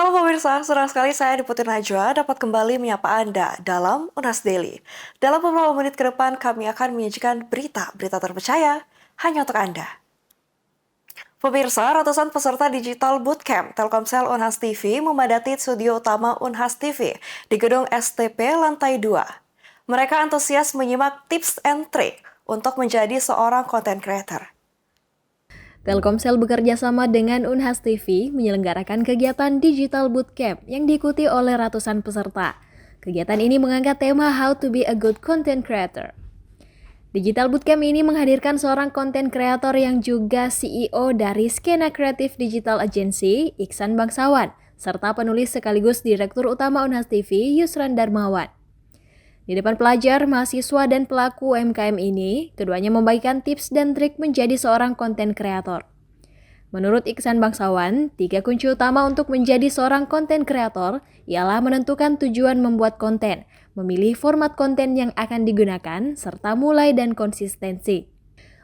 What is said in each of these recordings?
Halo pemirsa, senang sekali saya Putri Najwa dapat kembali menyapa Anda dalam Unas Daily. Dalam beberapa menit ke depan kami akan menyajikan berita-berita terpercaya hanya untuk Anda. Pemirsa, ratusan peserta digital bootcamp Telkomsel Unhas TV memadati studio utama Unhas TV di gedung STP lantai 2. Mereka antusias menyimak tips and trick untuk menjadi seorang content creator. Telkomsel bekerja sama dengan Unhas TV menyelenggarakan kegiatan Digital Bootcamp yang diikuti oleh ratusan peserta. Kegiatan ini mengangkat tema How to be a good content creator. Digital Bootcamp ini menghadirkan seorang content creator yang juga CEO dari Skena Kreatif Digital Agency, Iksan Bangsawan, serta penulis sekaligus Direktur Utama Unhas TV, Yusran Darmawan. Di depan pelajar, mahasiswa, dan pelaku UMKM ini, keduanya membagikan tips dan trik menjadi seorang konten kreator. Menurut Iksan Bangsawan, 3 kunci utama untuk menjadi seorang konten kreator ialah menentukan tujuan membuat konten, memilih format konten yang akan digunakan, serta mulai dan konsistensi.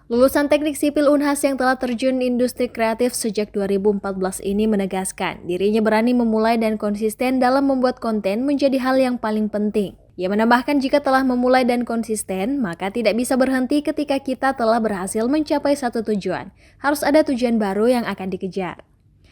Lulusan Teknik Sipil Unhas yang telah terjun industri kreatif sejak 2014 ini menegaskan dirinya berani memulai dan konsisten dalam membuat konten menjadi hal yang paling penting. Ia menambahkan jika telah memulai dan konsisten, maka tidak bisa berhenti ketika kita telah berhasil mencapai satu tujuan. Harus ada tujuan baru yang akan dikejar.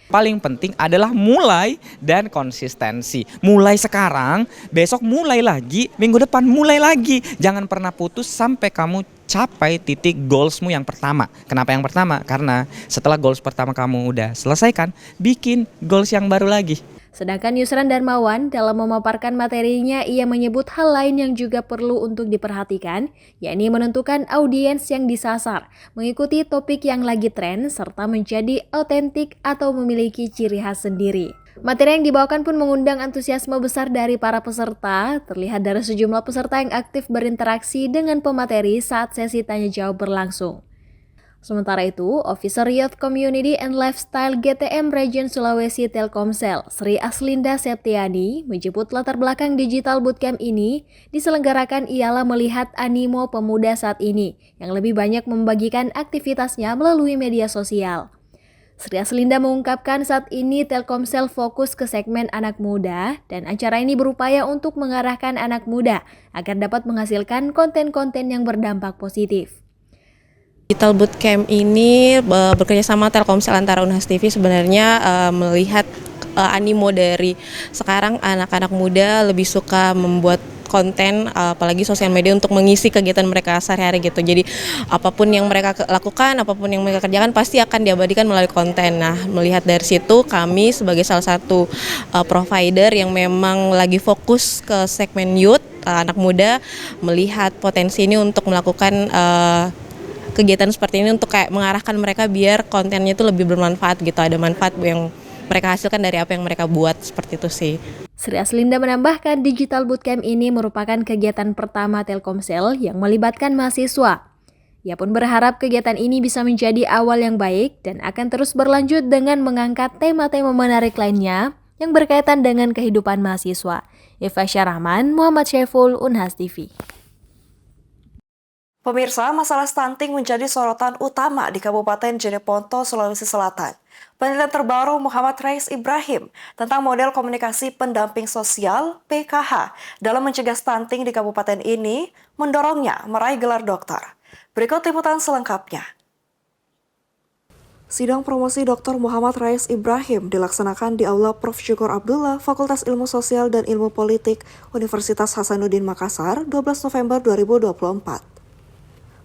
Paling penting adalah mulai dan konsistensi. Mulai sekarang, besok mulai lagi, minggu depan mulai lagi. Jangan pernah putus sampai kamu capai titik goalsmu yang pertama. Kenapa yang pertama? Karena setelah goals pertama kamu udah selesaikan, bikin goals yang baru lagi. Sedangkan Yusran Darmawan dalam memaparkan materinya, ia menyebut hal lain yang juga perlu untuk diperhatikan, yakni menentukan audiens yang disasar, mengikuti topik yang lagi tren, serta menjadi autentik atau memiliki ciri khas sendiri. Materi yang dibawakan pun mengundang antusiasme besar dari para peserta, terlihat dari sejumlah peserta yang aktif berinteraksi dengan pemateri saat sesi tanya jawab berlangsung. Sementara itu, Officer Youth Community and Lifestyle GTM Region Sulawesi Telkomsel, Sri Aslinda Septiani, menyebut latar belakang Digital Bootcamp ini diselenggarakan ialah melihat animo pemuda saat ini yang lebih banyak membagikan aktivitasnya melalui media sosial. Sri Aslinda mengungkapkan saat ini Telkomsel fokus ke segmen anak muda dan acara ini berupaya untuk mengarahkan anak muda agar dapat menghasilkan konten-konten yang berdampak positif. Digital Bootcamp ini bekerja sama Telkomsel antara Unhas TV sebenarnya melihat animo dari sekarang anak-anak muda lebih suka membuat konten, apalagi sosial media untuk mengisi kegiatan mereka sehari-hari gitu. Jadi apapun yang mereka lakukan, apapun yang mereka kerjakan pasti akan diabadikan melalui konten. Nah, melihat dari situ kami sebagai salah satu provider yang memang lagi fokus ke segmen youth, anak muda, melihat potensi ini untuk melakukan kegiatan seperti ini untuk kayak mengarahkan mereka biar kontennya itu lebih bermanfaat gitu, ada manfaat yang mereka hasilkan dari apa yang mereka buat, seperti itu sih. Sri Aslinda menambahkan Digital Bootcamp ini merupakan kegiatan pertama Telkomsel yang melibatkan mahasiswa. Ia pun berharap kegiatan ini bisa menjadi awal yang baik dan akan terus berlanjut dengan mengangkat tema-tema menarik lainnya yang berkaitan dengan kehidupan mahasiswa. Eva Syarahman, Muhammad Syaiful, Unhas TV. Pemirsa, masalah stunting menjadi sorotan utama di Kabupaten Jeneponto, Sulawesi Selatan. Penelitian terbaru Muhammad Rais Ibrahim tentang model komunikasi pendamping sosial (PKH) dalam mencegah stunting di kabupaten ini mendorongnya meraih gelar doktor. Berikut liputan selengkapnya. Sidang promosi Dr. Muhammad Rais Ibrahim dilaksanakan di Aula Prof. Syukur Abdullah, Fakultas Ilmu Sosial dan Ilmu Politik, Universitas Hasanuddin Makassar, 12 November 2024.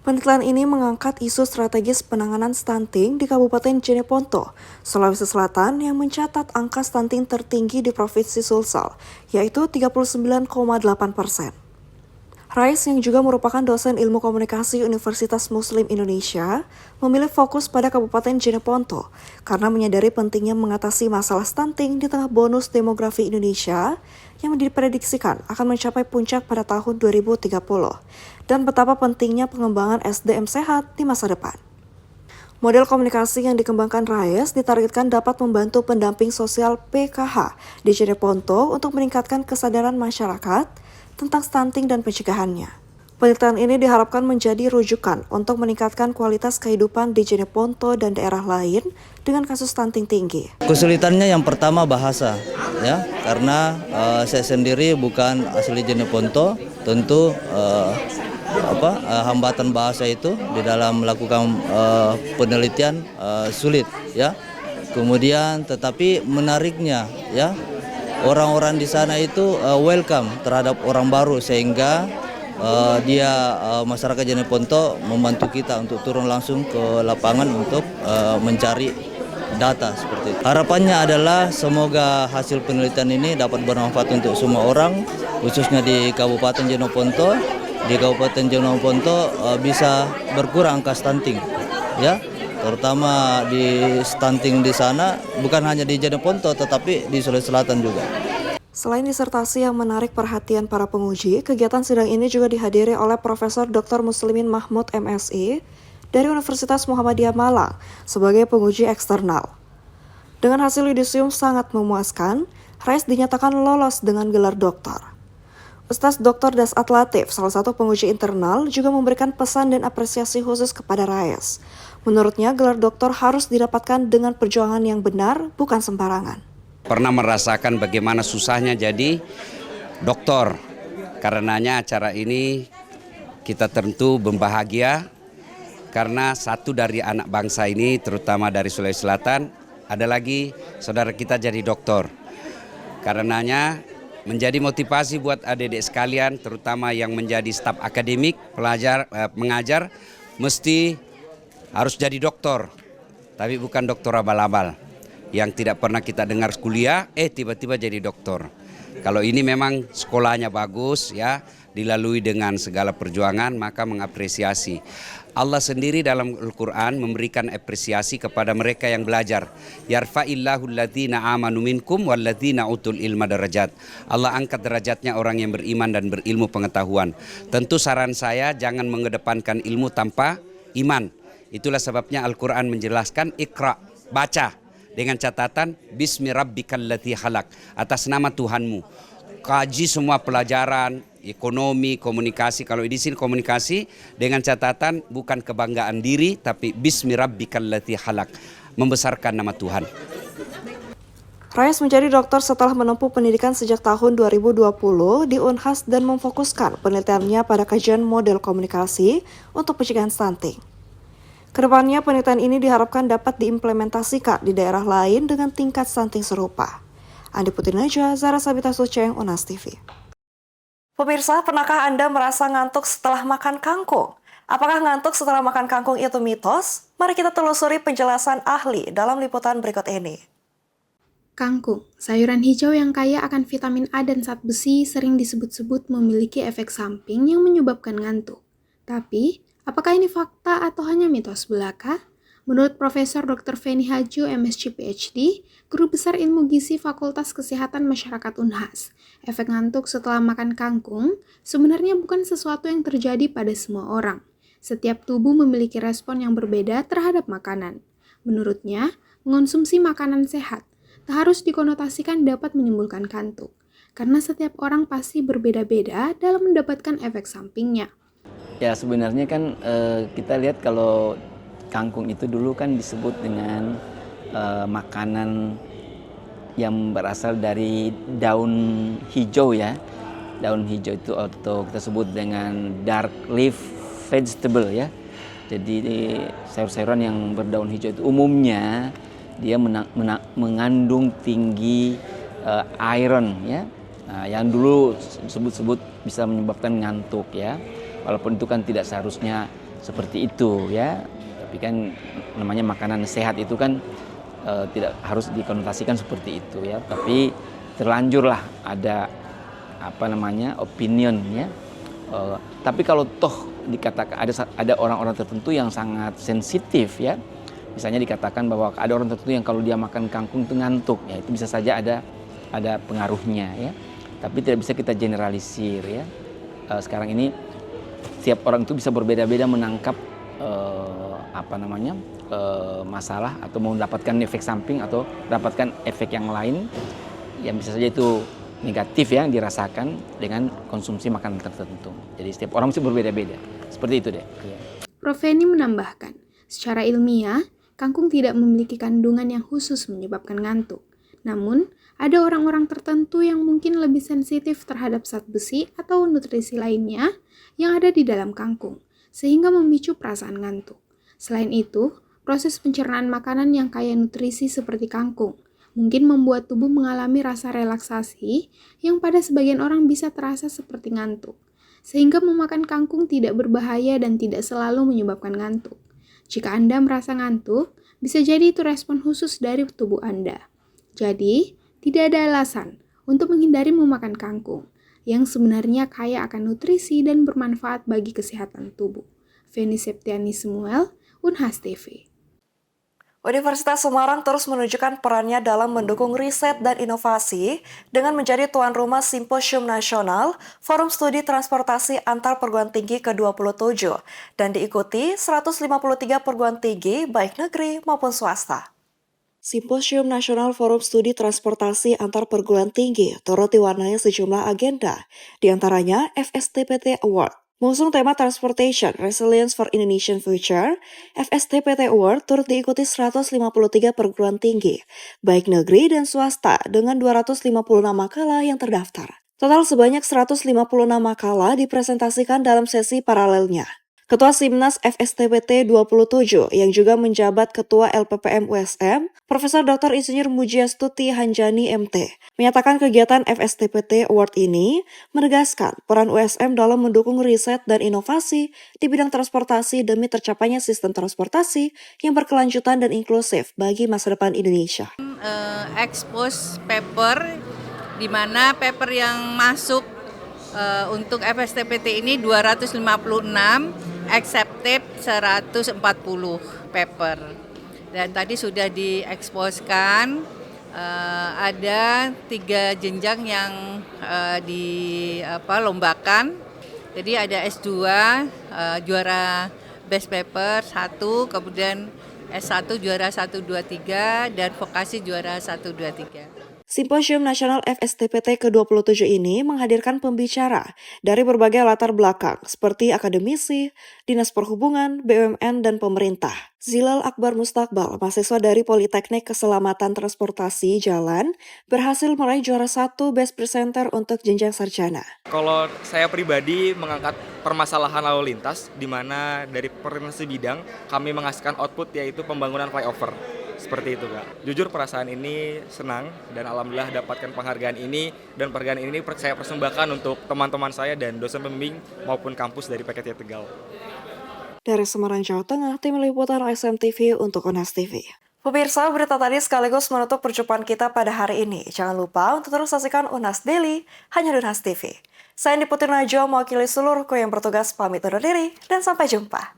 Penelitian ini mengangkat isu strategis penanganan stunting di Kabupaten Jeneponto, Sulawesi Selatan yang mencatat angka stunting tertinggi di Provinsi Sulsel, yaitu 39,8%. Rais yang juga merupakan dosen ilmu komunikasi Universitas Muslim Indonesia memilih fokus pada Kabupaten Jeneponto karena menyadari pentingnya mengatasi masalah stunting di tengah bonus demografi Indonesia yang diprediksikan akan mencapai puncak pada tahun 2030 dan betapa pentingnya pengembangan SDM sehat di masa depan. Model komunikasi yang dikembangkan Rais ditargetkan dapat membantu pendamping sosial PKH di Jeneponto untuk meningkatkan kesadaran masyarakat tentang stunting dan pencegahannya. Penelitian ini diharapkan menjadi rujukan untuk meningkatkan kualitas kehidupan di Jeneponto dan daerah lain dengan kasus stunting tinggi. Kesulitannya yang pertama bahasa, ya, karena saya sendiri bukan asli Jeneponto, tentu hambatan bahasa itu di dalam melakukan penelitian sulit, ya. Kemudian tetapi menariknya, ya, orang-orang di sana itu welcome terhadap orang baru sehingga masyarakat Jeneponto membantu kita untuk turun langsung ke lapangan untuk mencari data seperti itu. Harapannya adalah semoga hasil penelitian ini dapat bermanfaat untuk semua orang, khususnya di Kabupaten Jeneponto. Di Kabupaten Jeneponto bisa berkurang angka stunting, ya, terutama di stunting di sana bukan hanya di Jeneponto tetapi di Sulawesi Selatan juga. Selain disertasi yang menarik perhatian para penguji, kegiatan sidang ini juga dihadiri oleh Profesor Dr. Muslimin Mahmud MSI dari Universitas Muhammadiyah Malang sebagai penguji eksternal. Dengan hasil yudisium sangat memuaskan, Rais dinyatakan lolos dengan gelar doktor. Ustaz Dr. Dasat Latif, salah satu penguji internal, juga memberikan pesan dan apresiasi khusus kepada Rais. Menurutnya, gelar doktor harus didapatkan dengan perjuangan yang benar, bukan sembarangan. Pernah merasakan bagaimana susahnya jadi doktor. Karenanya acara ini kita tentu berbahagia karena satu dari anak bangsa ini, terutama dari Sulawesi Selatan, ada lagi saudara kita jadi doktor. Karenanya menjadi motivasi buat adik-adik sekalian, terutama yang menjadi staf akademik, mengajar, mesti harus jadi doktor, tapi bukan doktor abal-abal yang tidak pernah kita dengar kuliah, tiba-tiba jadi doktor. Kalau ini memang sekolahnya bagus, ya, dilalui dengan segala perjuangan, maka mengapresiasi. Allah sendiri dalam Al-Quran memberikan apresiasi kepada mereka yang belajar. Yarfa'illahu alladzina amanu minkum walladzina utul ilma darajat. Allah angkat derajatnya orang yang beriman dan berilmu pengetahuan. Tentu saran saya jangan mengedepankan ilmu tanpa iman. Itulah sebabnya Al-Quran menjelaskan Iqra, baca. Dengan catatan Bismi rabbikal ladzi khalaq, atas nama Tuhanmu. Kaji semua pelajaran, ekonomi, komunikasi. Kalau di sini komunikasi dengan catatan bukan kebanggaan diri, tapi Bismi rabbikal ladzi khalaq, membesarkan nama Tuhan. Rais menjadi dokter setelah menempuh pendidikan sejak tahun 2020 di Unhas dan memfokuskan penelitiannya pada kajian model komunikasi untuk pencegahan stunting. Kedepannya penelitian ini diharapkan dapat diimplementasikan di daerah lain dengan tingkat stunting serupa. Andi Putinaja, Zara Sabita Suceng, Unas TV. Pemirsa, pernahkah Anda merasa ngantuk setelah makan kangkung? Apakah ngantuk setelah makan kangkung itu mitos? Mari kita telusuri penjelasan ahli dalam liputan berikut ini. Kangkung, sayuran hijau yang kaya akan vitamin A dan zat besi, sering disebut-sebut memiliki efek samping yang menyebabkan ngantuk. Tapi, apakah ini fakta atau hanya mitos belaka? Menurut Profesor Dr. Feni Haju, MSc PhD, Guru Besar Ilmu Gizi Fakultas Kesehatan Masyarakat Unhas, efek ngantuk setelah makan kangkung sebenarnya bukan sesuatu yang terjadi pada semua orang. Setiap tubuh memiliki respon yang berbeda terhadap makanan. Menurutnya, mengonsumsi makanan sehat tak harus dikonotasikan dapat menimbulkan kantuk, karena setiap orang pasti berbeda-beda dalam mendapatkan efek sampingnya. Ya sebenarnya kan kita lihat kalau kangkung itu dulu kan disebut dengan makanan yang berasal dari daun hijau, ya. Daun hijau itu atau kita sebut dengan dark leaf vegetable, ya. Jadi sayur-sayuran yang berdaun hijau itu umumnya dia mengandung tinggi iron, ya. Nah, yang dulu sebut-sebut bisa menyebabkan ngantuk, ya. Walaupun itu kan tidak seharusnya seperti itu, ya. Tapi kan namanya makanan sehat itu kan tidak harus dikonotasikan seperti itu, ya. Tapi terlanjurlah ada opinion, ya. Tapi kalau toh dikatakan ada orang-orang tertentu yang sangat sensitif, ya. Misalnya dikatakan bahwa ada orang tertentu yang kalau dia makan kangkung itu ngantuk, ya, itu bisa saja ada pengaruhnya, ya. Tapi tidak bisa kita generalisir, ya. Sekarang ini setiap orang itu bisa berbeda-beda menangkap masalah atau mendapatkan efek samping atau dapatkan efek yang lain yang bisa saja itu negatif yang dirasakan dengan konsumsi makanan tertentu. Jadi setiap orang mesti berbeda-beda. Seperti itu deh. Prof. Feni menambahkan, secara ilmiah, kangkung tidak memiliki kandungan yang khusus menyebabkan ngantuk. Namun, ada orang-orang tertentu yang mungkin lebih sensitif terhadap zat besi atau nutrisi lainnya yang ada di dalam kangkung, sehingga memicu perasaan ngantuk. Selain itu, proses pencernaan makanan yang kaya nutrisi seperti kangkung mungkin membuat tubuh mengalami rasa relaksasi yang pada sebagian orang bisa terasa seperti ngantuk, sehingga memakan kangkung tidak berbahaya dan tidak selalu menyebabkan ngantuk. Jika Anda merasa ngantuk, bisa jadi itu respon khusus dari tubuh Anda. Jadi, tidak ada alasan untuk menghindari memakan kangkung, yang sebenarnya kaya akan nutrisi dan bermanfaat bagi kesehatan tubuh. Feni Septiani Samuel, Unhas TV. Universitas Semarang terus menunjukkan perannya dalam mendukung riset dan inovasi dengan menjadi tuan rumah Simposium Nasional Forum Studi Transportasi Antar Perguruan Tinggi ke-27 dan diikuti 153 perguruan tinggi baik negeri maupun swasta. Simposium Nasional Forum Studi Transportasi Antar Perguruan Tinggi turut diwarnai sejumlah agenda, diantaranya FSTPT Award. Mengusung tema Transportation Resilience for Indonesian Future, FSTPT Award turut diikuti 153 perguruan tinggi, baik negeri dan swasta dengan 256 makalah yang terdaftar. Total sebanyak 156 makalah dipresentasikan dalam sesi paralelnya. Ketua Simnas FSTPT 27 yang juga menjabat Ketua LPPM USM, Profesor Dr. Insinyur Mujiastuti Hanjani MT, menyatakan kegiatan FSTPT Award ini menegaskan peran USM dalam mendukung riset dan inovasi di bidang transportasi demi tercapainya sistem transportasi yang berkelanjutan dan inklusif bagi masa depan Indonesia. Expose paper, di mana paper yang masuk untuk FSTPT ini 256, accepted 140 paper. Dan tadi sudah dieksposkan, ada 3 jenjang yang dilombakan. Jadi ada S2, juara best paper 1, kemudian S1 juara 1, 2, 3, dan vokasi juara 1, 2, 3. Simposium Nasional FSTPT ke-27 ini menghadirkan pembicara dari berbagai latar belakang seperti akademisi, dinas perhubungan, BUMN, dan pemerintah. Zilal Akbar Mustakbal, mahasiswa dari Politeknik Keselamatan Transportasi Jalan, berhasil meraih juara 1 Best Presenter untuk jenjang sarjana. Kalau saya pribadi mengangkat permasalahan lalu lintas, di mana dari koordinasi bidang kami menghasilkan output yaitu pembangunan flyover. Seperti itu, Kak. Jujur perasaan ini senang dan alhamdulillah dapatkan penghargaan ini, dan penghargaan ini saya persembahkan untuk teman-teman saya dan dosen pembimbing maupun kampus dari PKT Tegal. Dari Semarang, Jawa Tengah, tim liputan SMTV untuk Unhas TV. Pemirsa, berita tadi sekaligus menutup perjumpaan kita pada hari ini. Jangan lupa untuk terus saksikan Unhas Daily hanya di Unhas TV. Saya Andi Putri Najwa mewakili seluruhku yang bertugas pamit undur diri dan sampai jumpa.